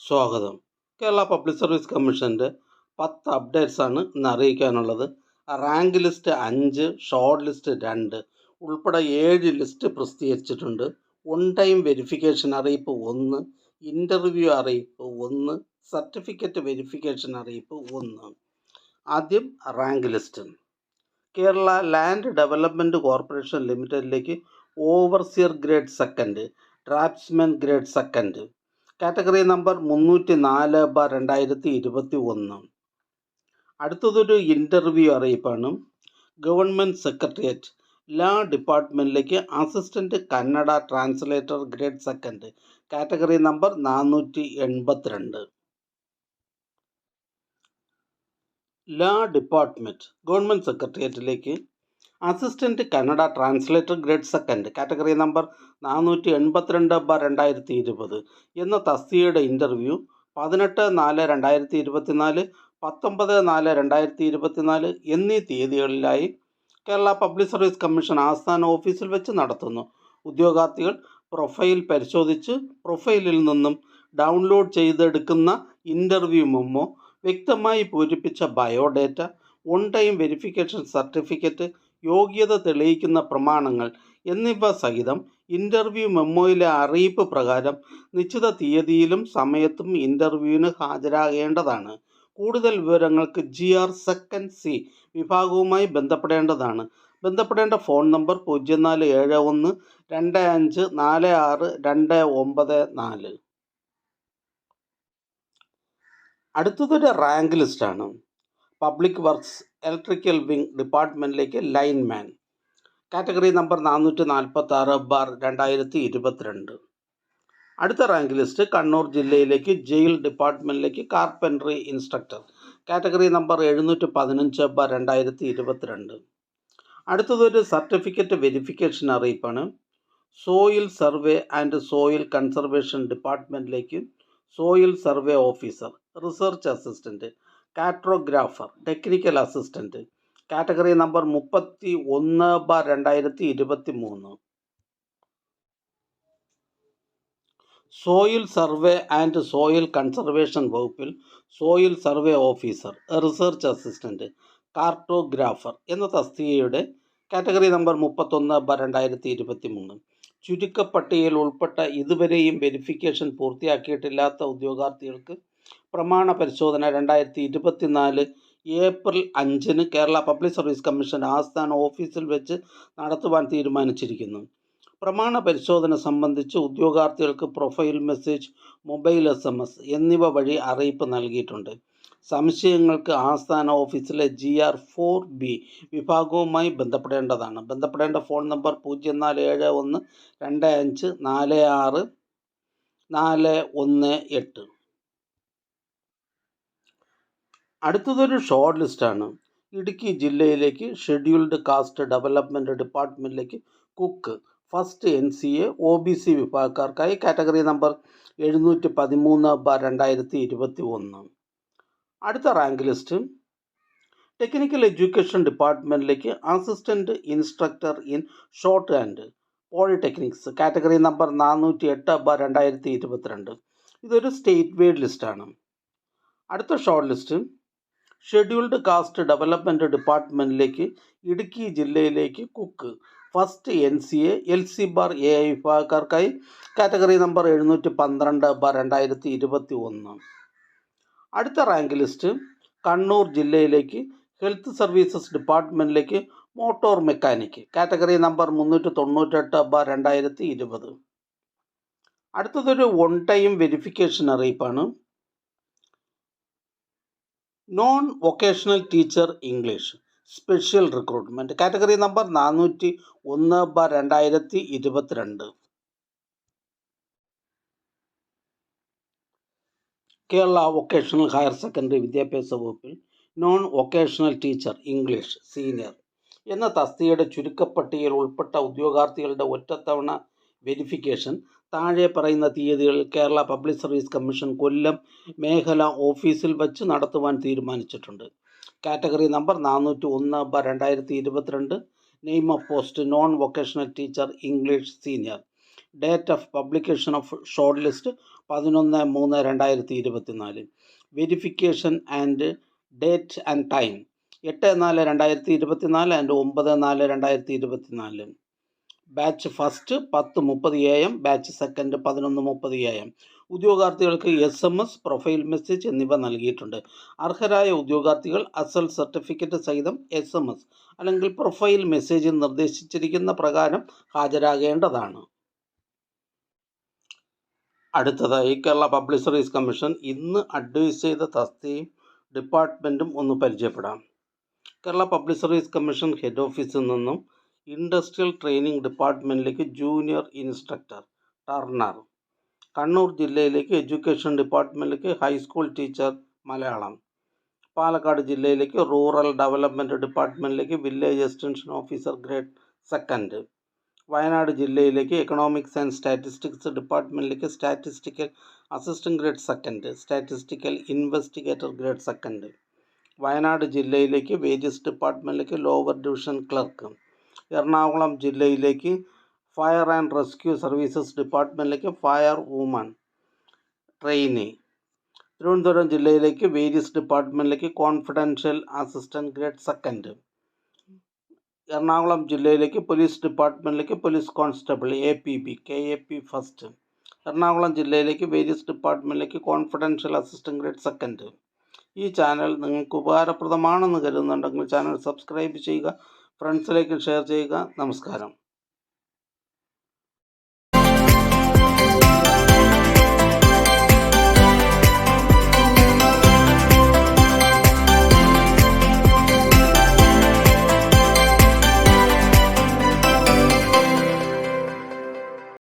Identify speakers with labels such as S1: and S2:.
S1: സ്വാഗതം. Kerala public service കമ്മീഷൻ്റെ 10 അപ്ഡേറ്റ്സാണ് ഇന്ന് അറിയിക്കാനുള്ളത്. റാങ്ക് ലിസ്റ്റ് 5, ഷോർട്ട് ലിസ്റ്റ് 2 ഉൾപ്പെടെ 7 ലിസ്റ്റ് പ്രസിദ്ധീകരിച്ചിട്ടുണ്ട്. ഓൺ ടൈം വെരിഫിക്കേഷൻ അറിയിപ്പ് 1, ഇൻ്റർവ്യൂ അറിയിപ്പ് 1, സർട്ടിഫിക്കറ്റ് വെരിഫിക്കേഷൻ അറിയിപ്പ് 1. ആദ്യം rank list. Kerala land development corporation ലിമിറ്റഡിലേക്ക് overseer grade second, draftsman grade second, category number 304/2021. അടുത്തതൊരു ഇൻ്റർവ്യൂ അറിയിപ്പാണ്. ഗവൺമെൻറ് സെക്രട്ടേറിയറ്റ് ലാ ഡിപ്പാർട്ട്മെൻറ്റിലേക്ക് assistant Kannada translator grade second, category number 482. Law department government സെക്രട്ടേറിയറ്റിലേക്ക് assistant Kannada translator grade second, category number 482/2020 എന്ന തസ്തികയുടെ interview 18/4/2024, 19/4/2024 എന്നീ തീയതികളിലായി Kerala public service commission ആസ്ഥാന ഓഫീസിൽ വെച്ച് നടത്തുന്നു. ഉദ്യോഗാർത്ഥികൾ പ്രൊഫൈൽ പരിശോധിച്ച് പ്രൊഫൈലിൽ നിന്നും ഡൗൺലോഡ് ചെയ്തെടുക്കുന്ന ഇൻ്റർവ്യൂ മെമ്മോ, വ്യക്തമായി പൂരിപ്പിച്ച biodata, on time verification certificate, യോഗ്യത തെളിയിക്കുന്ന പ്രമാണങ്ങൾ എന്നിവ സഹിതം ഇൻ്റർവ്യൂ മെമ്മോയിലെ അറിയിപ്പ് പ്രകാരം നിശ്ചിത തീയതിയിലും സമയത്തും ഇൻ്റർവ്യൂവിന് ഹാജരാകേണ്ടതാണ്. കൂടുതൽ വിവരങ്ങൾക്ക് GR സെക്കൻഡ് C വിഭാഗവുമായി ബന്ധപ്പെടേണ്ടതാണ്. ബന്ധപ്പെടേണ്ട ഫോൺ നമ്പർ 047125462994. അടുത്തതൊരു റാങ്ക് ലിസ്റ്റാണ്. പബ്ലിക് വർക്ക്സ് ഇലക്ട്രിക്കൽ വിംഗ് ഡിപ്പാർട്ട്മെൻറ്റിലേക്ക് ലൈൻമാൻ, കാറ്റഗറി നമ്പർ 446/2022. അടുത്ത റാങ്ക് ലിസ്റ്റ് കണ്ണൂർ ജില്ലയിലേക്ക് ജയിൽ ഡിപ്പാർട്ട്മെൻറ്റിലേക്ക് കാർപ്പൻട്രി ഇൻസ്ട്രക്ടർ, കാറ്റഗറി നമ്പർ 715/2022. അടുത്തതൊരു സർട്ടിഫിക്കറ്റ് വെരിഫിക്കേഷൻ അറിയിപ്പാണ്. Soil survey and soil conservation ഡിപ്പാർട്ട്മെൻറ്റിലേക്ക് soil survey officer, research assistant, cartographer, technical assistant, category number 31/2023. Soil survey and soil conservation വകുപ്പിൽ soil survey officer, research assistant, cartographer എന്ന തസ്തികയുടെ category number 31/2023. ചുരുക്കപ്പട്ടികയിൽ ഉൾപ്പെട്ട ഇതുവരെയും verification പൂർത്തിയാക്കിയിട്ടില്ലാത്ത ഉദ്യോഗാർത്ഥികൾക്ക് പ്രമാണ പരിശോധന 2024 April 5 Kerala public service commission ആസ്ഥാന ഓഫീസിൽ വെച്ച് നടത്തുവാൻ തീരുമാനിച്ചിരിക്കുന്നു. പ്രമാണ പരിശോധന സംബന്ധിച്ച് ഉദ്യോഗാർത്ഥികൾക്ക് പ്രൊഫൈൽ മെസ്സേജ്, മൊബൈൽ SMS എന്നിവ വഴി അറിയിപ്പ് നൽകിയിട്ടുണ്ട്. സംശയങ്ങൾക്ക് ആസ്ഥാന ഓഫീസിലെ GR 4B വിഭാഗവുമായി ബന്ധപ്പെടേണ്ടതാണ്. ബന്ധപ്പെടേണ്ട ഫോൺ നമ്പർ 04712546 418. അടുത്തതൊരു ഷോർട്ട് ലിസ്റ്റാണ്. ഇടുക്കി ജില്ലയിലേക്ക് ഷെഡ്യൂൾഡ് കാസ്റ്റ് ഡെവലപ്മെൻറ്റ് ഡിപ്പാർട്ട്മെൻറ്റിലേക്ക് കുക്ക്, ഫസ്റ്റ് NCA OBC വിഭാഗക്കാർക്കായി കാറ്റഗറി നമ്പർ 713/2021. അടുത്ത റാങ്ക് ലിസ്റ്റ് ടെക്നിക്കൽ എഡ്യൂക്കേഷൻ ഡിപ്പാർട്ട്മെൻറ്റിലേക്ക് assistant instructor in shorthand polytechnics, category number 408/2022. ഇതൊരു സ്റ്റേറ്റ് വൈഡ് ലിസ്റ്റാണ്. അടുത്ത short list scheduled caste development ഡിപ്പാർട്ട്മെൻറ്റിലേക്ക് ഇടുക്കി ജില്ലയിലേക്ക് കുക്ക്, ഫസ്റ്റ് NCA LC/AI വിഭാഗക്കാർക്കായി കാറ്റഗറി നമ്പർ 712/2021. അടുത്ത റാങ്ക് ലിസ്റ്റ് കണ്ണൂർ ജില്ലയിലേക്ക് ഹെൽത്ത് സർവീസസ് ഡിപ്പാർട്ട്മെൻറ്റിലേക്ക് മോട്ടോർ മെക്കാനിക്, കാറ്റഗറി നമ്പർ 398/2020. അടുത്തതൊരു ഓൺ ടൈം വെരിഫിക്കേഷൻ അറിയിപ്പാണ്. Non vocational teacher English special recruitment, category number 401/2022. Kerala vocational higher secondary വിദ്യാഭ്യാസ വകുപ്പിൽ non vocational teacher English senior എന്ന തസ്തികയുടെ ചുരുക്കപ്പട്ടികയിൽ ഉൾപ്പെട്ട ഉദ്യോഗാർത്ഥികളുടെ ഒറ്റത്തവണ വെരിഫിക്കേഷൻ താഴെ പറയുന്ന തീയതികളിൽ കേരള പബ്ലിക് സർവീസ് കമ്മീഷൻ കൊല്ലം മേഖല ഓഫീസിൽ വച്ച് നടത്തുവാൻ തീരുമാനിച്ചിട്ടുണ്ട്. Category number 401/2022. Name of post non vocational teacher English senior. Date of publication of short list 11/3/2024. Verification and date and time 8/4/2024 and 9/4/2024. Batch first 10:30 AM, batch second 11:30 AM. ഉദ്യോഗാർത്ഥികൾക്ക് SMS, profile message എന്നിവ നൽകിയിട്ടുണ്ട്. അർഹരായ ഉദ്യോഗാർത്ഥികൾ അസൽ certificate സഹിതം SMS അല്ലെങ്കിൽ profile മെസ്സേജിൽ നിർദ്ദേശിച്ചിരിക്കുന്ന പ്രകാരം ഹാജരാകേണ്ടതാണ്. അടുത്തതായി കേരള പബ്ലിക് സർവീസ് കമ്മീഷൻ ഇന്ന് അഡ്വൈസ് ചെയ്ത തസ്തികയും ഡിപ്പാർട്ട്മെൻറ്റും ഒന്ന് പരിചയപ്പെടാം. Kerala public service commission head ഓഫീസിൽ നിന്നും ഇൻഡസ്ട്രിയൽ ട്രെയിനിങ് ഡിപ്പാർട്ട്മെൻറ്റിലേക്ക് ജൂനിയർ ഇൻസ്ട്രക്ടർ ടർണർ. കണ്ണൂർ ജില്ലയിലേക്ക് എഡ്യൂക്കേഷൻ ഡിപ്പാർട്ട്മെൻറ്റിലേക്ക് ഹൈസ്കൂൾ ടീച്ചർ മലയാളം. പാലക്കാട് ജില്ലയിലേക്ക് റൂറൽ ഡെവലപ്മെൻറ്റ് ഡിപ്പാർട്ട്മെൻറ്റിലേക്ക് village extension officer grade second. Wayanad ജില്ലയിലേക്ക് എക്കണോമിക്സ് ആൻഡ് സ്റ്റാറ്റിസ്റ്റിക്സ് ഡിപ്പാർട്ട്മെൻറ്റിലേക്ക് statistical assistant grade second, statistical investigator grade second. Wayanad ജില്ലയിലേക്ക് വേജസ് ഡിപ്പാർട്ട്മെൻറ്റിലേക്ക് ലോവർ ഡിവിഷൻ ക്ലർക്ക്. എറണാകുളം ജില്ലയിലേക്ക് ഫയർ ആൻഡ് റെസ്ക്യൂ സർവീസസ് ഡിപ്പാർട്ട്മെൻറ്റിലേക്ക് ഫയർ വുമൺ ട്രെയിനി. തിരുവനന്തപുരം ജില്ലയിലേക്ക് various ഡിപ്പാർട്ട്മെൻറ്റിലേക്ക് confidential assistant grade second. Ernakulam ജില്ലയിലേക്ക് police ഡിപ്പാർട്ട്മെൻറ്റിലേക്ക് police constable APB KAP first. Ernakulam ജില്ലയിലേക്ക് വേരിയസ് ഡിപ്പാർട്ട്മെൻറ്റിലേക്ക് കോൺഫിഡൻഷ്യൽ അസിസ്റ്റൻറ്റ് ഗ്രേഡ് സെക്കൻഡ്. ഈ ചാനൽ നിങ്ങൾക്ക് ഉപകാരപ്രദമാണെന്ന് കരുതുന്നുണ്ടെങ്കിൽ ചാനൽ സബ്സ്ക്രൈബ് ചെയ്യുക, ഫ്രണ്ട്സിലേക്ക് ഷെയർ ചെയ്യുക. നമസ്കാരം.